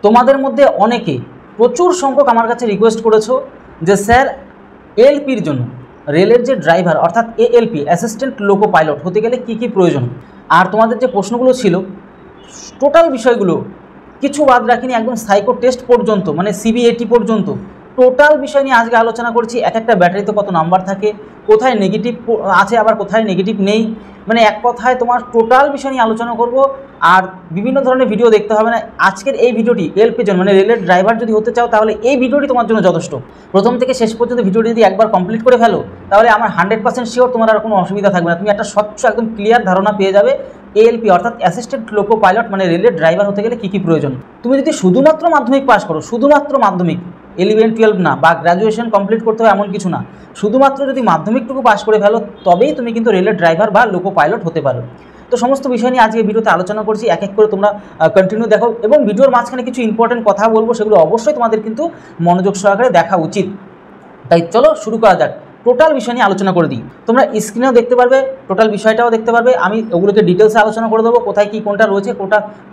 তোমাদের মধ্যে অনেকে প্রচুর সংখ্যক আমার কাছে রিকোয়েস্ট করেছো যে স্যার এএলপির জন্য রেলের যে ড্রাইভার অর্থাৎ এএলপি অ্যাসিস্ট্যান্ট লোকো পাইলট হতে গেলে কি কি প্রয়োজন। আর তোমাদের যে প্রশ্নগুলো ছিল টোটাল বিষয়গুলো কিছু বাদ রাখিনি, একদম সাইকো টেস্ট পর্যন্ত মানে সিবিএটি পর্যন্ত টোটাল বিষয় নিয়ে আজকে আলোচনা করছি। এক একটা ব্যাটারিতে কত নাম্বার থাকে, কোথায় নেগেটিভ আছে আবার কোথায় নেগেটিভ নেই, মানে এক কথায় তোমার টোটাল বিষয় নিয়ে আলোচনা করব। আর বিভিন্ন ধরনের ভিডিও দেখতে হবে না। আজকের এই ভিডিওটি এএলপির জন্য মানে রেলের ড্রাইভার যদি হতে চাও তাহলে এই ভিডিওটি তোমার জন্য যথেষ্ট। প্রথম থেকে শেষ পর্যন্ত ভিডিওটি যদি একবার কমপ্লিট করে ফেলো তাহলে আমার 100% শিওর তোমার আর কোনো অসুবিধা থাকবে না। তুমি একটা স্বচ্ছ একদম ক্লিয়ার ধারণা পেয়ে যাবে এএলপি অর্থাৎ অ্যাসিস্ট্যান্ট লোকো পাইলট মানে রেলের ড্রাইভার হতে গেলে কী কী প্রয়োজন। তুমি যদি শুধুমাত্র মাধ্যমিক পাস করো, শুধুমাত্র মাধ্যমিক 11-12 না বা গ্র্যাজুয়েশন কমপ্লিট করতে হবে এমন কিছু না, শুধুমাত্র যদি মাধ্যমিকটুকু পাস করে ফেলো তবেই তুমি কিন্তু রেলের ড্রাইভার বা লোকো পাইলট হতে পারো। তো সমস্ত বিষয় নিয়ে আজকে ভিডিওতে আলোচনা করছি, এক এক করে তোমরা কন্টিনিউ দেখো এবং ভিডিওর মাঝখানে কিছু ইম্পর্টেন্ট কথা বলবো, সেগুলো অবশ্যই তোমাদের কিন্তু মনোযোগ সহকারে দেখা উচিত। তাই চলো শুরু করা যাক। টোটাল বিষয় নিয়ে আলোচনা করে দিই। তোমরা স্ক্রিনেও দেখতে পারবে, টোটাল বিষয়টাও দেখতে পারবে। আমি ওগুলোকে ডিটেলসে আলোচনা করে দেবো, কোথায় কী কোনটা রয়েছে,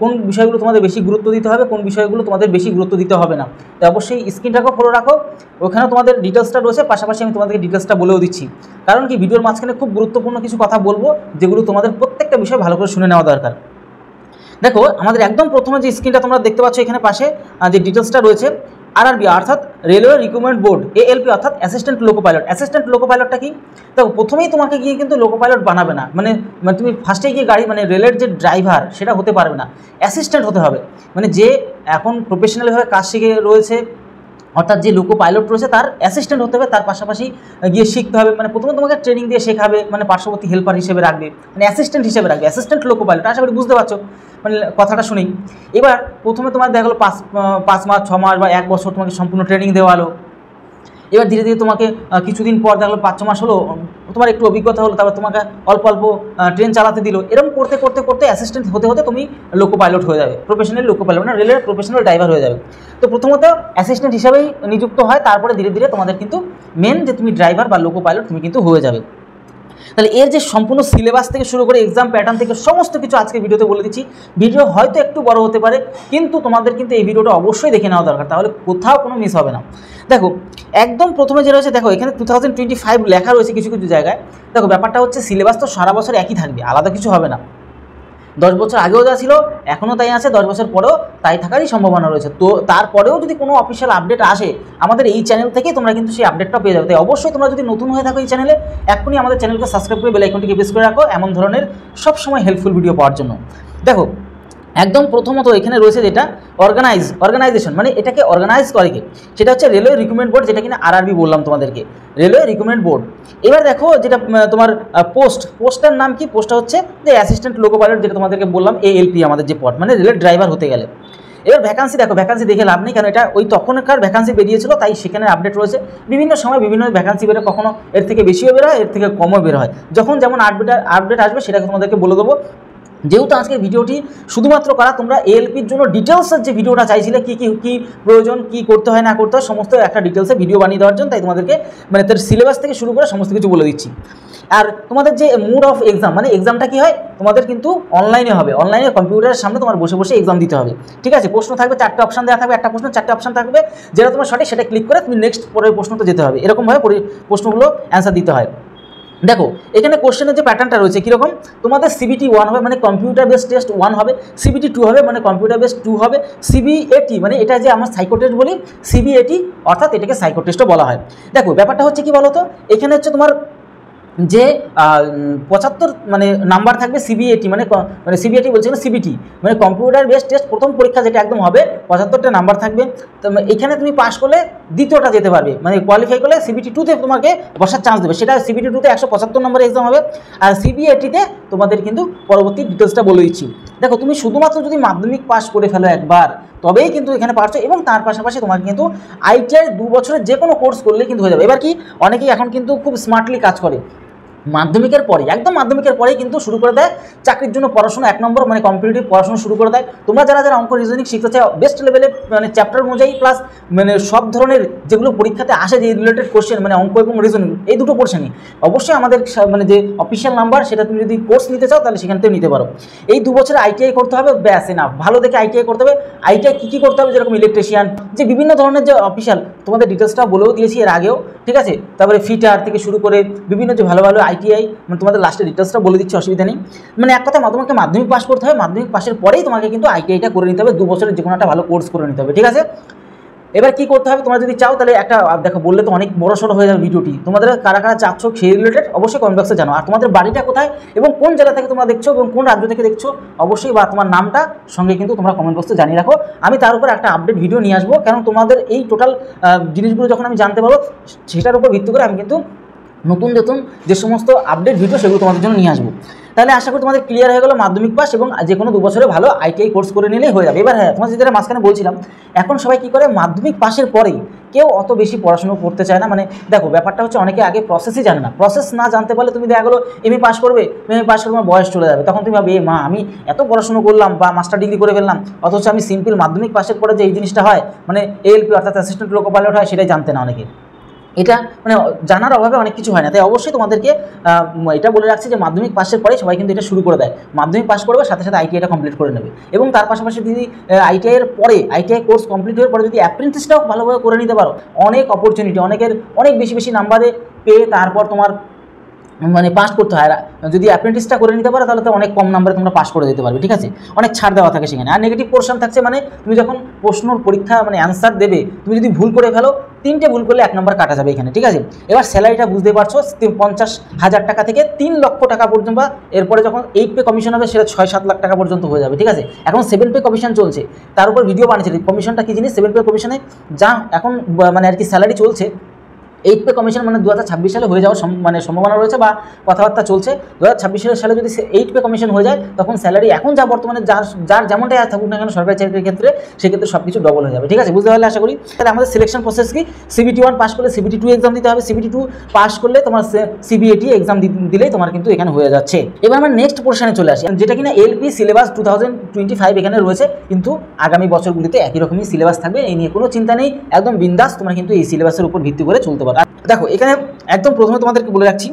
কোন বিষয়গুলো তোমাদের বেশি গুরুত্ব দিতে হবে, কোন বিষয়গুলো তোমাদের বেশি গুরুত্ব দিতে হবে না। তো অবশ্যই স্ক্রিনটাকেও ফলো রাখো, ওখানেও তোমাদের ডিটেলসটা রয়েছে, পাশাপাশি আমি তোমাদেরকে ডিটেলসটা বলেও দিচ্ছি। কারণ কি ভিডিওর মাঝখানে খুব গুরুত্বপূর্ণ কিছু কথা বলবো যেগুলো তোমাদের প্রত্যেকটা বিষয় ভালো করে শুনে নেওয়া দরকার। দেখো আমাদের একদম প্রথমে যে স্ক্রিনটা তোমরা দেখতে পাচ্ছ এখানে পাশে যে ডিটেলসটা রয়েছে আরআরবি অর্থাৎ রেলওয়ে রিক্রুটমেন্ট বোর্ড এএলপি অর্থাৎ assistant loco pilot. Assistant loco পাইলটটা কি? দেখো প্রথমেই তোমাকে গিয়ে কিন্তু লোকো পাইলট বানাবে না, মানে তুমি ফার্স্টেই গিয়ে গাড়ি মানে রেলের যে ড্রাইভার সেটা হতে পারবে না, অ্যাসিস্ট্যান্ট হতে হবে। মানে যে এখন প্রফেশনালিভাবে কাজ শিখে রয়েছে অর্থাৎ যে লোকো পাইলট রয়েছে তার অ্যাসিস্ট্যান্ট হতে হবে, তার পাশাপাশি গিয়ে শিখতে হবে। মানে প্রথমে তোমাকে ট্রেনিং দিয়ে শেখাবে, মানে পার্শ্ববর্তী হেল্পার হিসেবে রাখবে, মানে অ্যাসিস্ট্যান্ট হিসেবে রাখবে, অ্যাসিস্ট্যান্ট লোকো পাইলট। আশা করি বুঝতে পারছো মানে কথাটা শুনেই। এবার প্রথমে তোমার দেখা গেলো 5 মাস 6 মাস বা 1 বছর তোমাকে সম্পূর্ণ ট্রেনিং দেওয়া হলো। এবার ধীরে ধীরে তোমাকে কিছুদিন পর দেখলো 5-6 মাস হলো, তোমার একটু অভিজ্ঞতা হলো, তারপর তোমাকে অল্প অল্প ট্রেন চালাতে দিল। এরকম করতে করতে করতে অ্যাসিস্ট্যান্ট হতে হতে তুমি লোকো পাইলট হয়ে যাবে, প্রফেশনাল লোকো পাইলট মানে রেলের প্রফেশনাল ড্রাইভার হয়ে যাবে। তো প্রথমত অ্যাসিস্ট্যান্ট হিসাবেই নিযুক্ত হয়, তারপরে ধীরে ধীরে তোমাদের কিন্তু মেন যে তুমি ড্রাইভার বা লোকো পাইলট তুমি কিন্তু হয়ে যাবে। তাহলে এর যে সম্পূর্ণ সিলেবাস থেকে শুরু করে এক্সাম প্যাটার্ন থেকে সমস্ত কিছু আজকে ভিডিওতে বলে দিচ্ছি। ভিডিও হয়তো একটু বড় হতে পারে কিন্তু তোমাদের কিন্তু এই ভিডিওটা অবশ্যই দেখে নেওয়া দরকার, তাহলে কোথাও কোনো মিস হবে না। দেখো একদম প্রথমে যে রয়েছে, দেখো এখানে 2025 লেখা রয়েছে কিছু কিছু জায়গায়। দেখো ব্যাপারটা হচ্ছে সিলেবাস তো সারা বছর একই থাকবে, আলাদা কিছু হবে না। 10 বছর আগেও যা ছিল এখনও তাই আছে, 10 বছর পরেও তাই থাকারই সম্ভাবনা রয়েছে। তো তারপরেও যদি কোনো অফিসিয়াল আপডেট আসে আমাদের এই চ্যানেল থেকেই তোমরা কিন্তু সেই আপডেটটা পেয়ে যাবে। তাই অবশ্যই তোমরা যদি নতুন হয়ে থাকো এই চ্যানেলে, এখনই আমাদের চ্যানেলকে সাবস্ক্রাইব করে বেল আইকনটিকে প্রেস করে রাখো এমন ধরনের সবসময় হেল্পফুল ভিডিও পাওয়ার জন্য। দেখো একদম প্রথমত এখানে রয়েছে যেটা অর্গানাইজেশন, মানে এটাকে অর্গানাইজ করে কে, সেটা হচ্ছে রেলওয়ে রিক্রুটমেন্ট বোর্ড, যেটা কিনা আরআরবি বললাম তোমাদেরকে, রেলওয়ে রিক্রুটমেন্ট বোর্ড। এবার দেখো যেটা তোমার পোস্টের নাম কি, পোস্টটা হচ্ছে যে অ্যাসিস্ট্যান্ট লোকো পাইলট, যেটা তোমাদেরকে বললাম এএলপি আমাদের যে পদ, মানে রেলের ড্রাইভার হতে গেলে। এবার ভ্যাকান্সি দেখো, ভ্যাকান্সি দেখে লাভ নেই, কারণ এটা ওই তখনকার ভ্যাকান্সি বেরিয়েছিল তাই সেখানে আপডেট রয়েছে। বিভিন্ন সময় বিভিন্ন ভ্যাকান্সি বেরোয়, কখনো এর থেকে বেশিও বের হয়, এর থেকে কমও বের হয়। যখন যেমন আপডেট আসবে সেটাকে তোমাদেরকে বলে দেবো। যেহেতু আজকে ভিডিওটি শুধুমাত্র করা তোমরা এএলপির জন্য ডিটেলসের যে ভিডিওটা চাইছিলে কী প্রয়োজন, কী করতে হয় না করতে হয়, সমস্ত একটা ডিটেলসে ভিডিও বানিয়ে দেওয়ার জন্য, তাই তোমাদেরকে মানে তার সিলেবাস থেকে শুরু করে সমস্ত কিছু বলে দিচ্ছি। আর তোমাদের যে মোড অফ এক্সাম, মানে এক্সামটা কী হয় তোমাদের কিন্তু অনলাইনে হবে, অনলাইনে কম্পিউটারের সামনে তোমার বসে বসে এক্সাম দিতে হবে। ঠিক আছে, প্রশ্ন থাকবে 4টে অপশান দেওয়া থাকবে, একটা প্রশ্ন 4টে অপশান থাকবে, যেটা তোমার সঠিক সেটা ক্লিক করে তুমি নেক্সট পরের প্রশ্নতে যেতে হবে। এরকমভাবে প্রশ্নগুলো অ্যান্সার দিতে হয়। দেখো এখানে কোশ্চেনের যে প্যাটার্নটা রয়েছে কীরকম, তোমাদের সিবিটি 1 হবে মানে কম্পিউটার বেসড টেস্ট 1 হবে, সিবিটি 2 হবে মানে কম্পিউটার বেসড 2 হবে, সিবিএটি মানে এটা যে আমরা সাইকো টেস্ট বলি, সিবিএটি অর্থাৎ এটাকে সাইকো টেস্টও বলা হয়। দেখো ব্যাপারটা হচ্ছে কি বলো তো, এখানে হচ্ছে তোমার যে 75 মানে নাম্বার থাকবে সিবিএটি মানে সিবিএটি বলছে না সিবিটি মানে কম্পিউটার বেসড টেস্ট প্রথম পরীক্ষা যেটা একদম হবে 75টা নাম্বার থাকবে। তো এখানে তুমি পাস করলে দ্বিতীয়টা যেতে পারবে, মানে কোয়ালিফাই করলে সিবিটি 2তে তোমাকে বসার চান্স দেবে, সেটা সিবিটি 2তে 175 নম্বরের এক্সাম হবে। আর সিবিএটিতে তোমাদের কিন্তু পরবর্তী ডিটেলসটা বলে দিচ্ছি। দেখো তুমি শুধুমাত্র যদি মাধ্যমিক পাস করে ফেলো একবার তবেই কিন্তু এখানে পারছো, এবং তার পাশাপাশি তোমাকে কিন্তু আইটিআই 2 বছরের যে কোনো কোর্স করলে কিন্তু হয়ে যাবে। এবার কি অনেকেই এখন কিন্তু খুব স্মার্টলি কাজ করে, মাধ্যমিকের পরে, একদম মাধ্যমিকের পরেই কিন্তু শুরু করে দেয় চাকরির জন্য পড়াশোনা, 1 নম্বর মানে কম্পিটিটিভ পড়াশোনা শুরু করে দেয়। তোমরা যারা যারা অঙ্ক রিজনিং শিখতে চাও বেস্ট লেভেলে মানে চ্যাপ্টার অনুযায়ী প্লাস মানে সব ধরনের যেগুলো পরীক্ষাতে আসে যে রিলেটেড কোশ্চেন মানে অঙ্ক এবং রিজনিং এই দুটো পোর্শনই অবশ্যই আমাদের মানে যে অফিসিয়াল নাম্বার সেটা তুমি যদি কোর্স নিতে চাও তাহলে সেখান থেকে নিতে পারো। এই 2 বছরে আইটিআই করতে হবে, ব্যাস না ভালো দেখে আইটিআই করতে হবে। আইটিআই কী কী করতে হবে, যেরকম ইলেকট্রিশিয়ান, যে বিভিন্ন ধরনের যে অফিসিয়াল তোমাদের ডিটেলসটাও বলেও দিয়েছি এর আগেও, ঠিক আছে। তারপরে ফিটার থেকে শুরু করে বিভিন্ন যে ভালো ভালো আইটিআই মানে তোমাদের লাস্টে ডিটেলসটা বলে দিচ্ছি, অসুবিধা নেই। মানে এক কথা তোমাকে মাধ্যমিক পাস করতে হবে, মাধ্যমিক পাসের পরেই তোমাকে কিন্তু আইটিআইটা করে নিতে হবে, 2 বছরের যে কোনো একটা ভালো কোর্স করে নিতে হবে, ঠিক আছে। এবার কি করতে হবে তোমরা যদি চাও তাহলে একটা দেখো বললে তো অনেক বড় সড়ো হয়ে যাবে ভিডিওটি, তোমাদের কারা কারা চাচ্ছ সেই রিলেটেড অবশ্যই কমেন্ট বক্সে জানো। আর তোমাদের বাড়িটা কোথায় এবং কোন জেলা থেকে তোমরা দেখছো এবং কোন রাজ্য থেকে দেখছো অবশ্যই, বা তোমার নামটা সঙ্গে কিন্তু তোমরা কমেন্ট বক্সে জানিয়ে রাখো। আমি তার উপর একটা আপডেট ভিডিও নিয়ে আসবো, কারণ তোমাদের এই টোটাল জিনিসগুলো যখন আমি জানতে পারবো সেটার উপর ভিত্তি করে আমি কিন্তু নতুন নতুন যে সমস্ত আপডেট ভিডিও সেগুলো তোমাদের জন্য নিয়ে আসবো। তাহলে আশা করি তোমাদের ক্লিয়ার হয়ে গেলো মাধ্যমিক পাস এবং যে কোনো 2 বছরে ভালো আইটিআই কোর্স করে নিলেই হয়ে যাবে। এবার হ্যাঁ, তোমাদের যেটা মাঝখানে বলছিলাম, এখন সবাই কী করে মাধ্যমিক পাসের পরেই কেউ অত বেশি পড়াশুনো করতে চায় না। মানে দেখো ব্যাপারটা হচ্ছে অনেকে আগে প্রসেসই জানে না, প্রসেস না জানতে পারলে তুমি দেখা গেলো এমএ পাস করবে, এমএ পাস করে তোমার বয়স চলে যাবে, তখন তুমি ভাবে মা আমি এত পড়াশুনো করলাম বা মাস্টার ডিগ্রি করে ফেললাম, অথচ আমি সিম্পল মাধ্যমিক পাসের পরে যে এই জিনিসটা হয় মানে এএলপি অর্থাৎ অ্যাসিস্ট্যান্ট লোকো পাইলট হয় সেটাই জানতে না অনেকে। এটা মানে জানার অভাবে অনেক কিছু হয় না। তাই অবশ্যই তোমাদেরকে এটা বলে রাখছি যে মাধ্যমিক পাসের পরে সবাই কিন্তু এটা শুরু করে দেয়, মাধ্যমিক পাস করবে সাথে সাথে আইটিআইটা কমপ্লিট করে নেবে। এবং তার পাশাপাশি যদি আইটিআইয়ের পরে আইটিআই কোর্স কমপ্লিট হওয়ার পরে যদি অ্যাপ্রেন্টিসটাও ভালোভাবে করে নিতে পারো, অনেক অপরচুনিটি, অনেকের অনেক বেশি বেশি নাম্বারে পেয়ে তারপর তোমার মানে পাস করতে হয়। যদি অ্যাপ্রেন্টিসটা করে নিতে পারো তাহলে তো অনেক কম নাম্বারে তোমরা পাস করে দিতে পারবে, ঠিক আছে। অনেক ছাড় দেওয়া থাকে সেখানে। আর নেগেটিভ পোর্শন থাকছে মানে তুমি যখন প্রশ্নর পরীক্ষা মানে অ্যান্সার দেবে, তুমি যদি ভুল করে ফেলো 3টে ভুল করলে 1 নম্বর কাটা যাবে এখানে, ঠিক আছে। এবার স্যালারিটা বুঝতে পারছো 50,000 টাকা থেকে 3 লক্ষ টাকা পর্যন্ত, বা এরপরে যখন 8 পে কমিশন হবে সেটা 6-7 লাখ টাকা পর্যন্ত হয়ে যাবে, ঠিক আছে। এখন 7 পে কমিশন চলছে, তার উপর ভিডিও বানিয়েছে কমিশনটা কী জিনিস। 7 পে কমিশনে যা এখন মানে আর কি স্যালারি চলছে, 8 পে কমিশন মানে 2026 সালে হয়ে যাওয়ার মানে সম্ভাবনা রয়েছে বা কথাবার্তা চলছে। 2026 সালে যদি 8 পে কমিশন হয়ে যায় তখন স্যালারি এখন যা বর্তমানে যার যেমনটাই থাকুক না কেন সরকারি চাকরির ক্ষেত্রে সেক্ষেত্রে সব কিছু ডবল হয়ে যাবে, ঠিক আছে। বুঝতে পারলে আশা করি। তাহলে আমাদের সিলেকশন প্রসেস কি, CBT 1 পাস করলে CBT 2 এক্সাম দিতে হবে, CBT 2 পাস করলে তোমার CBAT এক্সাম দিলেই তোমার কিন্তু এখানে হয়ে যাচ্ছে। এবার আমরা নেক্সট পোর্শনে চলে আসি, যেটা কিনা এলপি সিলেবাস 2025 এখানে রয়েছে, কিন্তু আগামী বছরগুলিতে একই রকমই সিলেবাস থাকবে, এই নিয়ে কোনো চিন্তা নেই, একদম বিন্দাস তোমরা কিন্তু এই সিলেবাসের উপর ভিত্তি করে চলতে পারো। দেখো এখানে একদম প্রথমে তোমাদেরকে বলে রাখছি,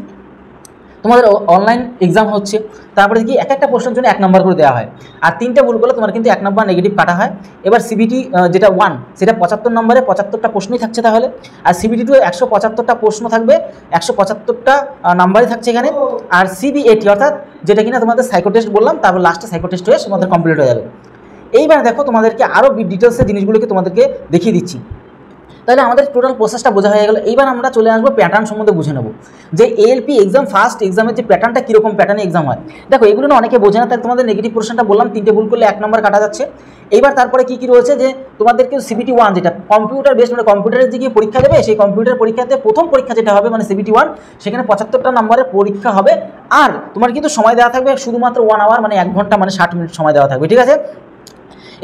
তোমাদের অনলাইন এক্সাম হচ্ছে, তারপরে কি এক একটা প্রশ্নের জন্য 1 নম্বর করে দেওয়া হয়, আর 3টে ভুল করলে তোমার কিন্তু 1 নম্বর নেগেটিভ কাটা হয়। এবার সিবিটি যেটা 1 সেটা 75 নম্বরে 75টা প্রশ্নই থাকছে তাহলে, আর সিবিটি 2 175টা প্রশ্ন থাকবে, 175টা নাম্বারই থাকছে এখানে। আর CBAT অর্থাৎ যেটা কিনা তোমাদের সাইকো টেস্ট বললাম, তারপর লাস্টে সাইকো টেস্ট হয়ে তোমাদের কমপ্লিট হয়ে যাবে। এইবার দেখো তোমাদেরকে আরও ডিটেলসে জিনিসগুলোকে তোমাদেরকে দেখিয়ে দিচ্ছি। তাহলে আমাদের টোটাল প্রসেসটা বোঝা হয়ে গেল। এইবার আমরা চলে আসবো প্যাটার্ন সম্বন্ধে বুঝে নেব, যে এএলপি এক্সাম ফার্স্ট এক্সামের যে প্যাটার্নটা কীরকম প্যাটার্নে এক্সাম হয়। দেখো এগুলো না অনেকে বোঝে না, তাই তোমাদের নেগেটিভ পোর্শনটা বললাম 3টে ভুল করলে 1 নম্বর কাটা যাচ্ছে। এইবার তারপরে কী কী রয়েছে, যে তোমাদেরকে CBT 1 যেটা কম্পিউটার বেসড মানে কম্পিউটারের যে পরীক্ষা দেবে, সেই কম্পিউটার পরীক্ষাতে প্রথম পরীক্ষা যেটা হবে মানে CBT 1, সেখানে 75টা নম্বরের পরীক্ষা হবে। আর তোমার কিন্তু সময় দেওয়া থাকবে শুধুমাত্র 1 আওয়ার মানে 1 ঘন্টা মানে 60 মিনিট সময় দেওয়া থাকবে, ঠিক আছে।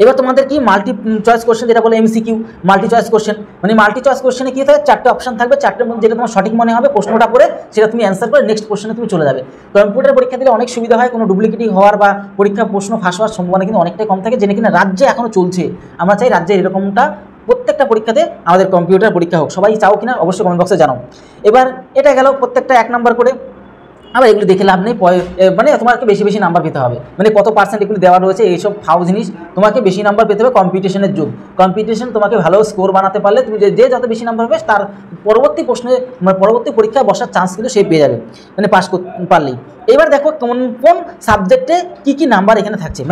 এবার তোমাদের কি মাল্টি চয়েস কোশ্চেন যেটা বলে MCQ মাল্টি চয়েস কোশ্চেন, মানে মাল্টি চয়েস কোশ্চেনে কী থাকে 4টে অপশন থাকবে, 4টের মধ্যে যেটা তোমার সঠিক মনে হবে প্রশ্নটা পড়ে সেটা তুমি অ্যান্সার করে নেক্সট কোশ্চেনে তুমি চলে যাবে। কম্পিউটার পরীক্ষা দিলে অনেক সুবিধা হয়, কোনো ডুপ্লিকেটিং হওয়ার বা পরীক্ষা প্রশ্ন ফাঁস হওয়ার সম্ভাবনা কিন্তু অনেকটাই কম থাকে, যেটা কিনা রাজ্যে এখনও চলছে। আমরা চাই রাজ্যে এরকমটা প্রত্যেকটা পরীক্ষাতে আমাদের কম্পিউটার পরীক্ষা হোক, সবাই চাও কিনা অবশ্যই কমেন্ট বক্সে জানাও। এবার এটা গেল প্রত্যেকটা 1 নম্বর করে। আবার এগুলো দেখে লাভ নেই, মানে তোমাকে বেশি বেশি নাম্বার পেতে হবে, মানে কত পার্সেন্ট এগুলো দেওয়া রয়েছে এইসব ফাউ জিনিস, তোমাকে বেশি নাম্বার পেতে হবে। কম্পিটিশনের যুগ, কম্পিটিশন তোমাকে ভালো স্কোর বানাতে পারলে তুমি যে যত বেশি নাম্বার পাবে তার পরবর্তী প্রশ্নে মানে পরবর্তী পরীক্ষায় বসার চান্স কিন্তু সে পেয়ে যাবে, মানে পাস করতে পারলেই। এবার দেখো কোন কোন সাবজেক্টে কী কী নাম্বার এখানে থাকছে।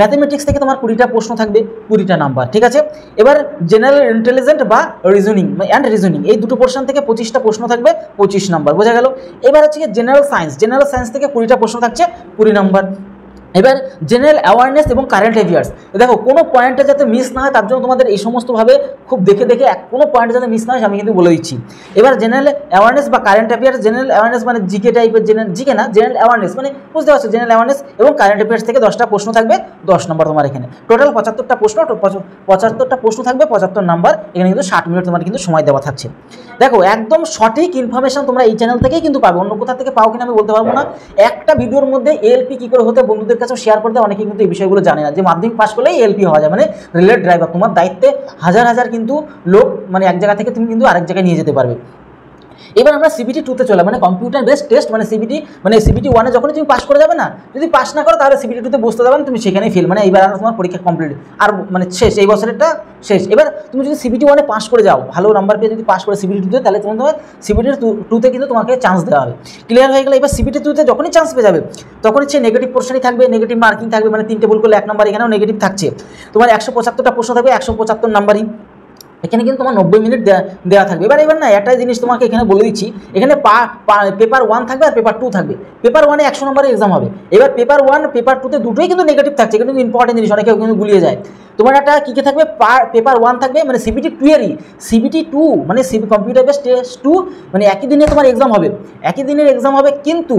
ম্যাথমেটিক্স থেকে তোমার 20টা প্রশ্ন থাকবে, 20টা নাম্বার, ঠিক আছে। এবার জেনারেল ইন্টেলিজেন্ট বা রিজনিং এই দুটো পোর্শন থেকে 25টা প্রশ্ন থাকবে, 25 নাম্বার, বোঝা গেল। এবার হচ্ছে জেনারেল সায়েন্স থেকে 20টা প্রশ্ন থাকছে, 20 নাম্বার। এবার জেনারেল অ্যাওয়ারনেস এবং কারেন্ট অ্যাফেয়ার্স, দেখো কোনো পয়েন্টে যাতে মিস না হয় তার জন্য তোমাদের এই সমস্তভাবে খুব দেখে কোনো পয়েন্টে যাতে মিস না হয় আমি কিন্তু বলে দিচ্ছি। এবার জেনারেল অ্যাওয়ারনেস বা কারেন্ট অ্যাফেয়ার্স, জেনারেল অ্যাওয়ারনেস মানে জিকে টাইপের, জিকে না জেনারেল অ্যাওয়ারনেস মানে বুঝতে পারছো, জেনারেল অ্যাওয়ারনেস এবং কারেন্ট অ্যাফেয়ার্স থেকে 10টা প্রশ্ন থাকবে, 10 নম্বর তোমার এখানে টোটাল 75টা প্রশ্ন, 75টা প্রশ্ন থাকবে 75 নাম্বার, এখানে কিন্তু 60 মিনিট তোমার কিন্তু সময় দেওয়া থাকছে। দেখো একদম সঠিক ইনফরমেশন তোমরা এই চ্যানেল থেকেই কিন্তু পাবে, অন্য কোথা থেকে পাও কিনা আমি বলতে পারবো না। একটা ভিডিওর মধ্যে এএলপি কী করে হতে বন্ধুদের কাছেও শেয়ার করতে, অনেকে কিন্তু এই বিষয়গুলো জানে না যে মাধ্যমিক পাস করলেই এএলপি হওয়া যায়, মানে রেলের ড্রাইভার, তোমার দায়িত্বে হাজার হাজার কিন্তু লোক মানে এক জায়গা থেকে তুমি কিন্তু আরেক জায়গায় নিয়ে যেতে পারবে। এবার আমরা সিবিটি 2তে চলে, মানে কম্পিউটার বেসড টেস্ট, মানে সিবিটি 1-এ যখনই তুমি পাস করে যাবে না, যদি পাস না করো তাহলে সিবিটি 2তে বসতে যাবে না, তুমি সেখানেই ফেল, মানে এইবার তোমার পরীক্ষা কমপ্লিট আর মানে শেষ, এই বছরেরটা শেষ। এবার তুমি যদি সিবিটি 1-এ পাস করে যাও, ভালো নাম্বার পেয়ে যদি পাস করে সিবিটি 2তে, তাহলে তোমার সিবিটি 2তে কিন্তু তোমাকে চান্স দেওয়া হবে। ক্লিয়ার হয়ে গেলে এবার সিবিটি 2তে যখনই চান্স পেয়ে যাবে তখনই সে নেগেটিভ পোর্শনই থাকবে, নেগেটিভ মার্কিং থাকবে, মানে 3 টেবিল করলে 1 নাম্বার, এখানেও নেগেটিভ থাকছে। তোমার 175টা প্রশ্ন থাকবে, 175 নাম্বারই, এখানে কিন্তু তোমার 90 মিনিট দেওয়া থাকবে। এবার না একটা জিনিস তোমাকে এখানে বলে দিচ্ছি, এখানে পেপার 1 থাকবে আর পেপার 2 থাকবে। পেপার 1-এ 100 নম্বরের এক্সাম হবে, এবার পেপার 1 পেপার 2তে দুটোই কিন্তু নেগেটিভ থাকছে, এটা কিন্তু ইম্পর্টেন্ট জিনিস, অনেকে কিন্তু গুলিয়ে যায়। তোমার একটা কী কী থাকবে, পেপার 1 থাকবে মানে সিবিটি 2-এরই, সিবিটি 2 মানে কম্পিউটার বেসড টেস্ট 2, মানে একই দিনে তোমার এক্সাম হবে, একই দিনের এক্সাম হবে, কিন্তু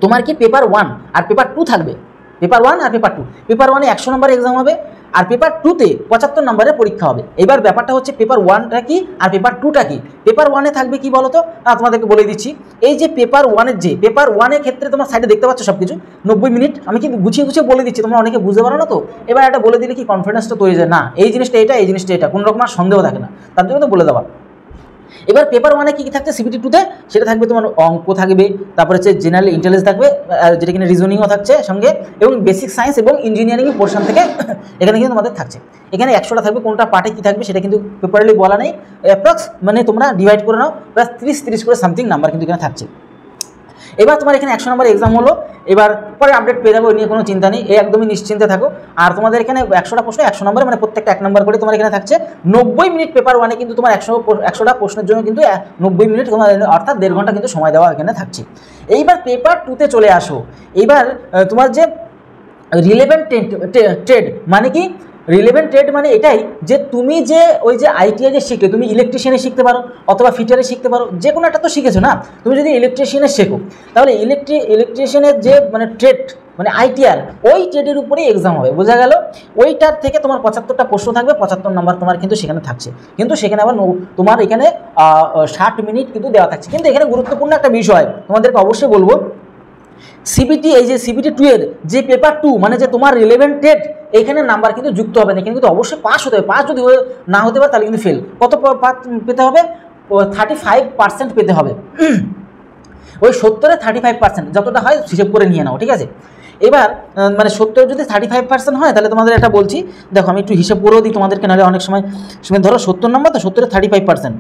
তোমার কি পেপার 1 আর পেপার 2 থাকবে, পেপার 1 আর পেপার 2, পেপার 1-এ 100 নম্বরের এক্সাম হবে আর পেপার 2তে 75 নম্বরের পরীক্ষা হবে। এবার ব্যাপারটা হচ্ছে পেপার 1টা কি আর পেপার 2টা কি। পেপার 1-এ থাকবে কি বলো তো, তোমাদেরকে বলে দিচ্ছি, এই যে পেপার 1-এর যে পেপার 1-এর ক্ষেত্রে তোমার সাইডে দেখতে পাচ্ছ সব কিছু 90 মিনিট, আমি কিন্তু গুছিয়ে বলে দিচ্ছি, তোমরা অনেকে বুঝতে পারো না তো, এবার এটা বলে দিলে কি কনফিডেন্সটা তৈরি যায়, না এই জিনিসটা এটা, এই জিনিসটা এটা, কোনো রকম আর সন্দেহ থাকে না, তার জন্য তো বলে দেওয়া। এবার পেপার 1-এ কী কী থাকছে সিবিটি 2-তে, সেটা থাকবে তোমার অঙ্ক থাকবে, তারপরে হচ্ছে জেনারেল ইন্টেলিজেন্স থাকবে, যেটা কিনা রিজনিংও থাকছে সঙ্গে, এবং বেসিক সায়েন্স এবং ইঞ্জিনিয়ারিং পোর্শন থেকে এখানে কিন্তু তোমাদের থাকছে। এখানে 100টা থাকবে, কোনটা পার্টে কী থাকবে সেটা কিন্তু পেপারলি বলা নেই, অ্যাপ্রক্স মানে তোমরা ডিভাইড করে নাও, প্লাস 30 করে সামথিং নাম্বার কিন্তু এখানে থাকছে। এবার তোমার এখানে 100 নম্বর এক্সাম হলো, এবার পরে আপডেট পেয়ে যাবে, ওই নিয়ে কোনো চিন্তা নেই, একদমই নিশ্চিন্তে থাকো। আর তোমাদের এখানে 100টা প্রশ্ন 100 নম্বর, মানে প্রত্যেকটা 1 নম্বর করে তোমার এখানে থাকছে। 90 মিনিট পেপার 1-এ কিন্তু তোমার 100টা প্রশ্নের জন্য কিন্তু 90 মিনিট তোমার, অর্থাৎ 1.5 ঘন্টা কিন্তু সময় দেওয়া এখানে থাকছে। এইবার পেপার 2-তে চলে আসো, এইবার তোমার যে রিলেভেন্ট ট্রেড মানে কি, রিলেভেন্ট ট্রেড মানে এটাই যে তুমি যে ওই যে আইটিআই যে শিখলে, তুমি ইলেকট্রিশিয়ানে শিখতে পারো অথবা ফিটারে শিখতে পারো, যে কোনো একটা তো শিখেছো না, তুমি যদি ইলেকট্রিশিয়ানে শেখো তাহলে ইলেকট্রিশিয়ানের যে মানে ট্রেড মানে আইটিআর, ওই ট্রেডের উপরেই এক্সাম হবে, বোঝা গেল। ওইটার থেকে তোমার 75টা প্রশ্ন থাকবে, 75 নাম্বার তোমার কিন্তু সেখানে থাকছে, কিন্তু সেখানে আবার তোমার এখানে 60 মিনিট কিন্তু দেওয়া থাকছে। কিন্তু এখানে গুরুত্বপূর্ণ একটা বিষয় তোমাদেরকে অবশ্যই বলবো, সিবিটি এই যে সিবিটি 2-এর যে পেপার 2 মানে যে তোমার রিলেভেন্ট ট্রেড, এখানে নাম্বার কিন্তু যুক্ত হবে না, এখানে কিন্তু অবশ্যই পাস হতে হবে, পাস যদি না হতে পারে তাহলে কিন্তু ফেল। কত পেতে হবে, 35% পেতে হবে, ওই 70-এ 35% যতটা হয় হিসেব করে নিয়ে নাও, ঠিক আছে। এবার মানে 70 যদি 35% হয় তাহলে তোমাদের এটা বলছি, দেখো আমি একটু হিসেব করেও দিই তোমাদেরকে, নাহলে অনেক সময় ধরো 70 নম্বর তো 70-এ 35%,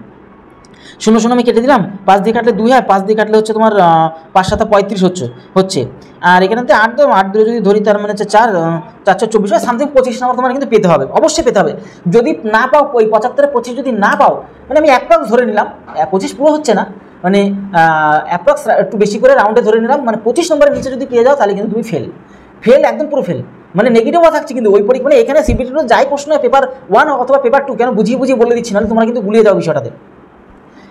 0 আমি কেটে দিলাম, 5 দিয়ে কাটলে 2 হয়, 5 দিয়ে কাটলে হচ্ছে তোমার 5 7 35 হচ্ছে, আর এখানে 8 দিয়ে যদি ধরি তার মানে হচ্ছে 4 24 হয়, সামথিং 25 নম্বর তোমার কিন্তু পেতে হবে, অবশ্যই পেতে হবে। যদি না পাও, ওই 75-এ 25 যদি না পাও, মানে আমি অ্যাপ্রক্স ধরে নিলাম, 25 পুরো হচ্ছে না, মানে অ্যাপ্রক্স একটু বেশি করে রাউন্ডে ধরে নিলাম, মানে 25 নম্বরের নিচে যদি পেয়ে যাও তাহলে কিন্তু তুমি ফেল একদম পুরো ফেল, মানে নেগেটিভও থাকছে কিন্তু ওই পরীক্ষা, মানে এখানে সিবিটির যাই প্রশ্ন পেপার 1 অথবা পেপার 2, কেন বুঝিয়ে বলে দিচ্ছি, নাহলে তোমরা কিন্তু গুলিয়ে যাও বিষয়টাতে।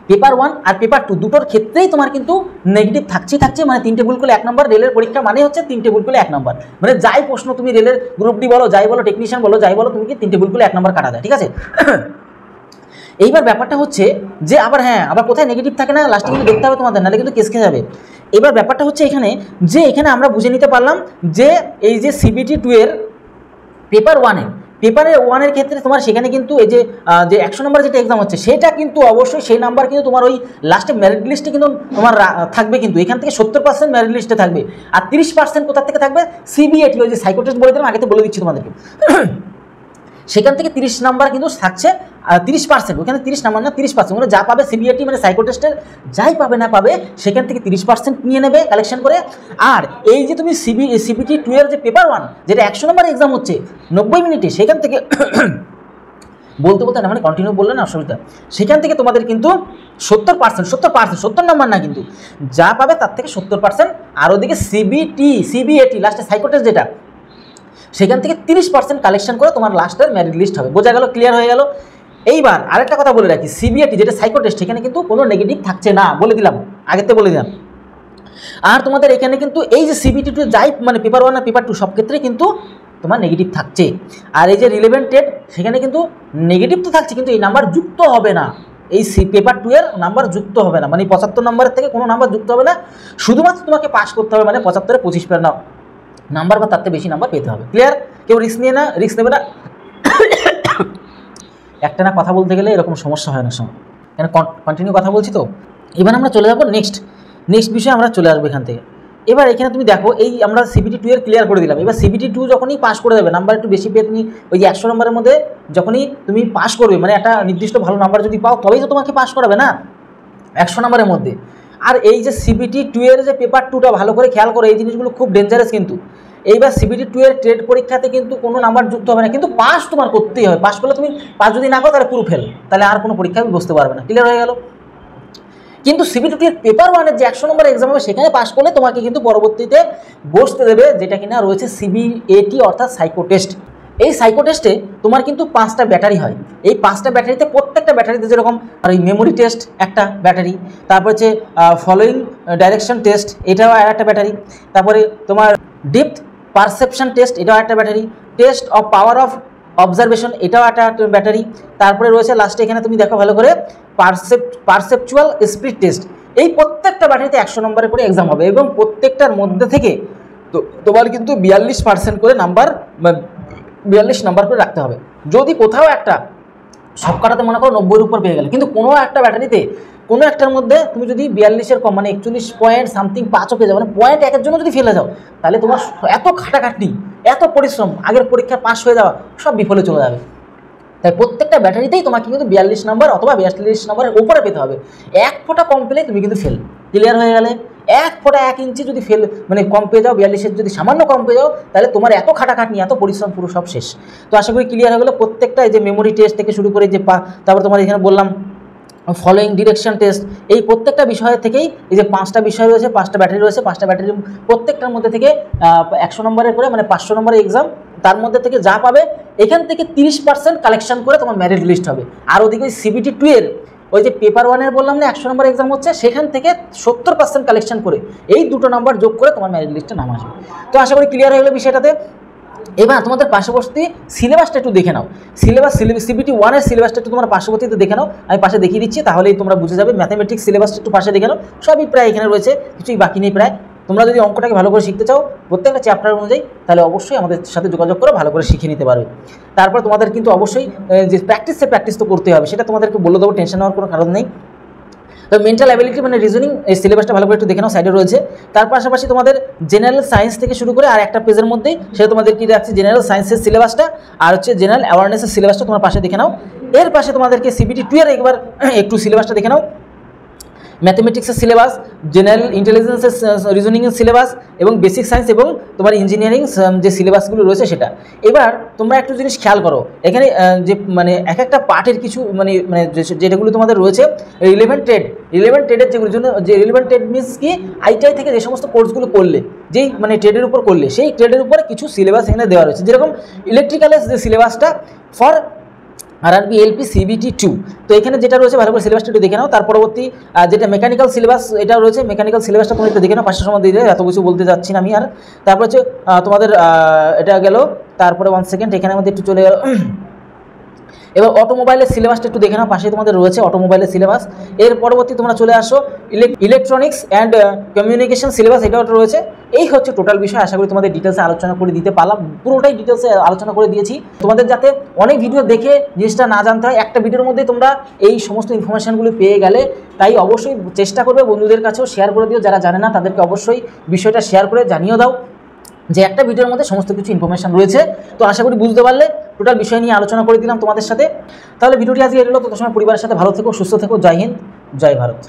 পেপার 1 আর পেপার 2 দুটোর ক্ষেত্রেই তোমার কিন্তু নেগেটিভ থাকছে, মানে 3টে ভুল করলে 1 নম্বর, রেলের পরীক্ষা মানে হচ্ছে 3টে ভুল করলে 1 নম্বর, মানে যাই প্রশ্ন তুমি রেলের গ্রুপ ডি বলো, যাই বলো টেকনিশিয়ান বলো, যাই বলো, তুমি কি 3টে ভুল করলে 1 নম্বর কাটা দেয়, ঠিক আছে। এইবার ব্যাপারটা হচ্ছে যে আবার আবার কোথায় নেগেটিভ থাকে না লাস্টে কিন্তু দেখতে হবে তোমাদের, নাহলে কিন্তু কেস খেয়ে যাবে। এবার ব্যাপারটা হচ্ছে এখানে যে এখানে আমরা বুঝে নিতে পারলাম যে এই যে সিবিটি 2-এর পেপার 1-এর ক্ষেত্রে তোমার সেখানে কিন্তু এই যে 100 নম্বর যেটা এক্সাম হচ্ছে সেটা কিন্তু অবশ্যই সেই নাম্বার কিন্তু তোমার ওই লাস্টে মেরিট লিস্টে কিন্তু তোমার থাকবে, কিন্তু এখান থেকে 70% মেরিট লিস্টে থাকবে, আর 30% কোথা থেকে থাকবে, সিবিএটি ওই যে সাইকো টেস্ট বলে দিলাম, আগে তো বলে দিচ্ছি তোমাদেরকে, সেখান থেকে 30 নাম্বার কিন্তু থাকছে, 30%, ওখানে 30 নাম্বার না 30%, মানে যা পাবে সিবিএটি মানে সাইকো টেস্টের যাই পাবে না পাবে সেখান থেকে 30% নিয়ে নেবে কালেকশন করে। আর এই যে তুমি সিবিটি 2-এর যে পেপার 1 যেটা 100 নম্বর এক্সাম হচ্ছে 90 মিনিটে, সেখান থেকে বলতে বলতে না, মানে কন্টিনিউ বললে না অসুবিধা। সেখান থেকে তোমাদের কিন্তু 70% নাম্বার না, কিন্তু যা পাবে তার থেকে 70%, আর ওদিকে সিবিএটি লাস্টে সাইকোটেস্ট যেটা, সেখান থেকে 30% কালেকশন করে তোমার লাস্টের মেরিট লিস্ট হবে। বোঝা গেল? ক্লিয়ার হয়ে গেল? এইবার আরেকটা কথা বলে রাখি, সিবিএটি যেটা সাইকোটেস্ট, সেখানে কিন্তু কোনো নেগেটিভ থাকছে না, বলে দিলাম, আগেতে বলে দিলাম। আর তোমাদের এখানে কিন্তু এই যে সিবিটি টু যাই মানে পেপার 1 আর পেপার 2 সব ক্ষেত্রে কিন্তু তোমার নেগেটিভ থাকছে। আর এই যে রিলেভেন্ট টেট, সেখানে কিন্তু নেগেটিভ তো থাকছে, কিন্তু এই নাম্বার যুক্ত হবে না, এই পেপার 2 এর নাম্বার যুক্ত হবে না, মানে 75 নম্বরের থেকে কোনো নাম্বার যুক্ত হবে না, শুধুমাত্র তোমাকে পাস করতে হবে, মানে 75-এ 25 নাম্বার বা তার থেকে বেশি নাম্বার পেতে হবে। ক্লিয়ার? কেউ রিস্ক নেবে না। একটা না কথা বলতে গেলে এরকম সমস্যা হয় না সময়, কেন কন্টিনিউ কথা বলছি তো। এবার আমরা চলে যাবো নেক্সট বিষয়ে, আমরা চলে আসবো এখান থেকে। এবার এখানে তুমি দেখো, এই আমরা সিবিটি 2 এর ক্লিয়ার করে দিলাম। এবার সিবিটি 2 যখনই পাস করে দেবে, নাম্বার একটু বেশি পেয়ে তুমি ওই যে 100 নম্বরের মধ্যে যখনই তুমি পাস করবে, মানে একটা নির্দিষ্ট ভালো নাম্বার যদি পাও তবেই তো তোমাকে পাস করাবে না 100 নম্বরের মধ্যে। আর এই যে সিবিটি 2 এর যে পেপার 2টা ভালো করে খেয়াল করো, এই জিনিসগুলো খুব ডেঞ্জারাস কিন্তু। এইবার সিবিটি 2 এর ট্রেড পরীক্ষাতে কিন্তু কোনো নাম্বার যুক্ত হবে না, কিন্তু পাস তোমার করতেই হবে। পাস করলে তুমি, পাস যদি না করো তাহলে পুরো ফেল, তাহলে আর কোনো পরীক্ষায় বসতে পারবে না। ক্লিয়ার হয়ে গেল? কিন্তু সিবিটি 2 এর পেপার 1 এর যে 100 নম্বরের এক্সাম হবে, সেখানে পাস করলে তোমাকে কিন্তু পরবর্তীতে বসতে দেবে, যেটা কিনা রয়েছে সিবিএটি অর্থাৎ সাইকোটেস্ট। এই সাইকোটেস্টে তোমার কিন্তু 5টা ব্যাটারি হয়। এই 5টা ব্যাটারিতে, প্রত্যেকটা ব্যাটারিতে যেরকম আর এই মেমোরি টেস্ট একটা ব্যাটারি, তারপর হচ্ছে ফলোয়িং ডাইরেকশন টেস্ট, এটাও একটা ব্যাটারি, তারপরে তোমার ডেপথ পারসেপশন টেস্ট, এটাও একটা battery, test of power of observation, এটাও একটা ব্যাটারি, তারপরে রয়েছে লাস্টে এখানে তুমি দেখো ভালো করে পারসেপচুয়াল স্পিড টেস্ট। এই প্রত্যেকটা ব্যাটারিতে 100 নম্বরের করে এক্সাম হবে, এবং প্রত্যেকটার মধ্যে থেকে তো তোমার কিন্তু 42% করে নাম্বার, 42 নাম্বার করে রাখতে হবে। যদি কোথাও একটা সবকটাতে মনে করো 90-এর উপর পেয়ে গেলে, কিন্তু কোনো একটা ব্যাটারিতে কোনো একটার মধ্যে তুমি যদি 42-এর কম, মানে 41 পয়েন্ট সামথিং 5ও পেয়ে যাও, মানে পয়েন্ট 1-এর জন্য যদি ফেলে যাও, তাহলে তোমার এত খাটাখাটনি, এত পরিশ্রম, আগের পরীক্ষায় পাস হয়ে যাওয়া সব বিফলে চলে যাবে। তাই প্রত্যেকটা ব্যাটারিতেই তোমাকে কিন্তু 42 নম্বর অথবা 42 নম্বরের উপরে পেতে হবে। 1 ফোঁটা কম পেলে তুমি কিন্তু ফেল। ক্লিয়ার হয়ে গেলে? 1 ফোঁটা 1 ইঞ্চি যদি ফেল, মানে কম পেয়ে যাও, 42-এর যদি সামান্য কম পেয়ে যাও, তাহলে তোমার এত খাটাখাটনি, এত পরিশ্রম পুরো সব শেষ। তো আশা করি ক্লিয়ার হয়ে গেলো। প্রত্যেকটা এই যে মেমোরি টেস্ট থেকে শুরু করে যে তারপর তোমার এখানে বললাম ফলোয়িং ডিরেকশন টেস্ট, এই প্রত্যেকটা বিষয় থেকেই এই যে 5টা বিষয় রয়েছে, 5টা ব্যাটারি রয়েছে, 5টা ব্যাটারি প্রত্যেকটার মধ্যে থেকে 100 নম্বরের করে, মানে 500 নম্বরের এক্সাম, তার মধ্যে থেকে যা পাবে এখান থেকে 30% কালেকশন করে তোমার মেরিট লিস্ট হবে। আর ওদিকে ওই সিবিটি 2 এর ওই যে পেপার 1 এর বললাম না 100 নম্বর এক্সাম হচ্ছে, সেখান থেকে 70% কালেকশন করে এই দুটো নাম্বার যোগ করে তোমার মেরিট লিস্টে নাম আসবে। তো আশা করি ক্লিয়ার হয়ে গেলো বিষয়টাতে। এবার তোমাদের পার্শ্ববর্তী সিলেবাসটা একটু দেখে নাও। সিবিটি 1 এর সিলেবাসটা একটু তোমার পার্শ্ববর্তীতে দেখে নাও, আমি পাশে দেখিয়ে দিচ্ছি, তাহলেই তোমরা বুঝে যাবে। ম্যাথামেটিক্স সিলেবাসটা একটু পাশে দেখে নাও, সবই প্রায় এখানে রয়েছে, কিছুই বাকি নেই প্রায়। তোমরা যদি অঙ্কটাকে ভালো করে শিখতে চাও প্রত্যেকটা চ্যাপ্টার অনুযায়ী, তাহলে অবশ্যই আমাদের সাথে যোগাযোগ করে ভালো করে শিখে নিতে পারবে। তারপর তোমাদের কিন্তু অবশ্যই যে প্র্যাকটিস তো করতে হবে, সেটা তোমাদেরকে বলে দেবো, টেনশন নেওয়ার কোনো কারণ নেই। তো মেন্টাল অ্যাবিলিটি মানে রিজনিং, এই সিলেবাসটা ভালো করে একটু দেখে নাও, সাইডে রয়েছে। তার পাশাপাশি তোমাদের জেনারেল সায়েন্স থেকে শুরু করে আর একটা পেজের মধ্যেই সেটা তোমাদের কি রাখছে, জেনারেল সায়েন্সের সিলেবাসটা আর হচ্ছে জেনারেল অ্যাওয়ারনেসের সিলেবাসটা তোমার পাশে দেখে নাও। এর পাশে তোমাদেরকে সিবিটি 2 এর একবার একটু সিলেবাসটা দেখে নাও, ম্যাথমেটিক্সের সিলেবাস, জেনারেল ইন্টেলিজেন্সের রিজনিংয়ের সিলেবাস, এবং বেসিক সায়েন্স এবং তোমার ইঞ্জিনিয়ারিং যে সিলেবাসগুলো রয়েছে সেটা। এবার তোমরা একটু জিনিস খেয়াল করো, এখানে যে মানে এক একটা পার্টের কিছু মানে যেগুলো তোমাদের রয়েছে, রিলেভেন্ট ট্রেডের যেগুলোর জন্য, যে রিলেভেন্ট ট্রেড মিনস কি, আইটিআই থেকে যে সমস্ত কোর্সগুলো করলে, যেই মানে ট্রেডের উপর করলে, সেই ট্রেডের উপরে কিছু সিলেবাস এখানে দেওয়া রয়েছে। যেরকম ইলেকট্রিক্যালের যে সিলেবাসটা ফর আরআরবি এলপি সিবিটি 2, তো এখানে যেটা রয়েছে ভালো করে সিলেবাসটা একটু দেখে নাও। তার পরবর্তী যেটা মেকানিক্যাল সিলেবাস, এটাও রয়েছে, মেকানিক্যাল সিলেবাসটা তোমরা একটু দেখে নাও, 5টা সময় দিয়ে দেয়, এত কিছু বলতে যাচ্ছি না আমি আর। তারপর হচ্ছে তোমাদের এটা গেল, তারপরে 1 সেকেন্ড এখানে আমাদের একটু চলে গেল। এবার অটোমোবাইলের সিলেবাসটা একটু দেখে নাও, পাশে তোমাদের রয়েছে অটোমোবাইলের সিলেবাস। এর পরবর্তী তোমরা চলে আসো ইলেকট্রনিক্স অ্যান্ড কমিউনিকেশন সিলেবাস, এটাও রয়েছে। এই হচ্ছে টোটাল বিষয়। আশা করি তোমাদের ডিটেলসে আলোচনা করে দিতে পারলাম, পুরোটাই ডিটেলসে আলোচনা করে দিয়েছি তোমাদের, যাতে অনেক ভিডিও দেখে জিনিসটা না জানতে হয়, একটা ভিডিওর মধ্যে তোমরা এই সমস্ত ইনফরমেশানগুলো পেয়ে গেলে। তাই অবশ্যই চেষ্টা করবে বন্ধুদের কাছেও শেয়ার করে দিও, যারা জানে না তাদেরকে অবশ্যই বিষয়টা শেয়ার করে জানিয়ে দাও যে একটা ভিডিওর মধ্যে সমস্ত কিছু ইনফরমেশান রয়েছে। তো আশা করি বুঝতে পারলে, টোটাল বিষয় নিয়ে আলোচনা করে দিলাম তোমাদের সাথে। তাহলে ভিডিওটি আজকে এলো, তো তোমার পরিবারের সাথে ভালো থেকো, সুস্থ থেকো। জয় হিন্দ, জয় ভারত।